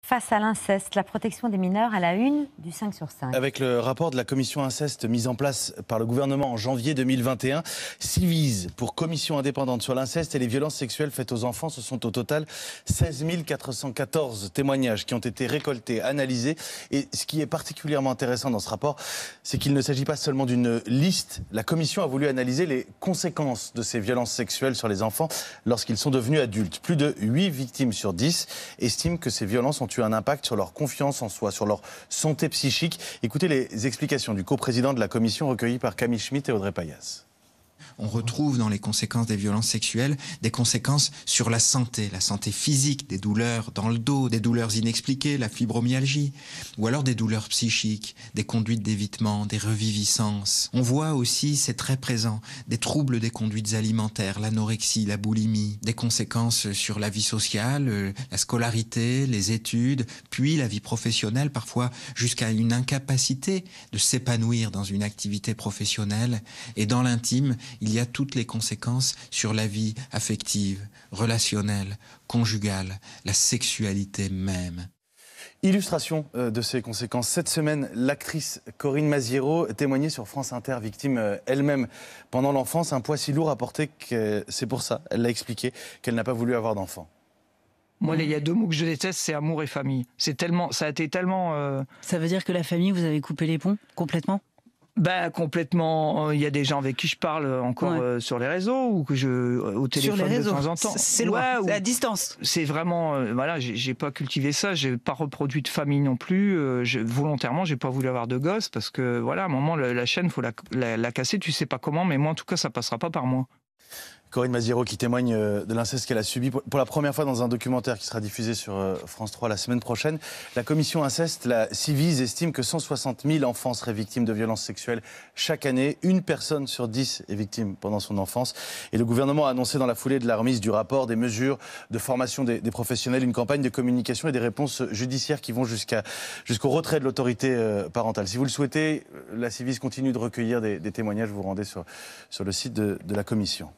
Face à l'inceste, la protection des mineurs à la une du 5 sur 5. Avec le rapport de la commission inceste mise en place par le gouvernement en janvier 2021, Civise pour commission indépendante sur l'inceste et les violences sexuelles faites aux enfants. Ce sont au total 16 414 témoignages qui ont été récoltés, analysés. Et ce qui est particulièrement intéressant dans ce rapport, c'est qu'il ne s'agit pas seulement d'une liste. La commission a voulu analyser les conséquences de ces violences sexuelles sur les enfants lorsqu'ils sont devenus adultes. Plus de 8 victimes sur 10 estiment que ces violences ont eu un impact sur leur confiance en soi, sur leur santé psychique. Écoutez les explications du coprésident de la commission recueillies par Camille Schmitt et Audrey Payas. On retrouve dans les conséquences des violences sexuelles des conséquences sur la santé physique, des douleurs dans le dos, des douleurs inexpliquées, la fibromyalgie, ou alors des douleurs psychiques, des conduites d'évitement, des reviviscences. On voit aussi, c'est très présent, des troubles des conduites alimentaires, l'anorexie, la boulimie, des conséquences sur la vie sociale, la scolarité, les études, puis la vie professionnelle, parfois jusqu'à une incapacité de s'épanouir dans une activité professionnelle. Et dans l'intime, il y a toutes les conséquences sur la vie affective, relationnelle, conjugale, la sexualité même. Illustration de ces conséquences. Cette semaine, l'actrice Corinne Maziero témoignait sur France Inter, victime elle-même pendant l'enfance. Un poids si lourd à porter que c'est pour ça, elle l'a expliqué, qu'elle n'a pas voulu avoir d'enfant. Moi, il y a deux mots que je déteste, c'est amour et famille. Ça a été tellement... Ça veut dire que la famille, vous avez coupé les ponts complètement ? Complètement. Il y a des gens avec qui je parle encore sur les réseaux ou que au téléphone sur les réseaux, de temps en temps. C'est loin, c'est à distance. C'est vraiment, voilà, j'ai pas cultivé ça, j'ai pas reproduit de famille non plus. Volontairement, j'ai pas voulu avoir de gosse parce que voilà, à un moment la chaîne faut la casser. Tu sais pas comment, mais moi en tout cas ça passera pas par moi. Corinne Maziero qui témoigne de l'inceste qu'elle a subi pour la première fois dans un documentaire qui sera diffusé sur France 3 la semaine prochaine. La commission inceste, la Civise, estime que 160 000 enfants seraient victimes de violences sexuelles chaque année. Une personne sur 10 est victime pendant son enfance. Et le gouvernement a annoncé dans la foulée de la remise du rapport des mesures de formation des professionnels, une campagne de communication et des réponses judiciaires qui vont jusqu'au retrait de l'autorité parentale. Si vous le souhaitez, la Civise continue de recueillir des témoignages. Vous vous rendez sur le site de la commission.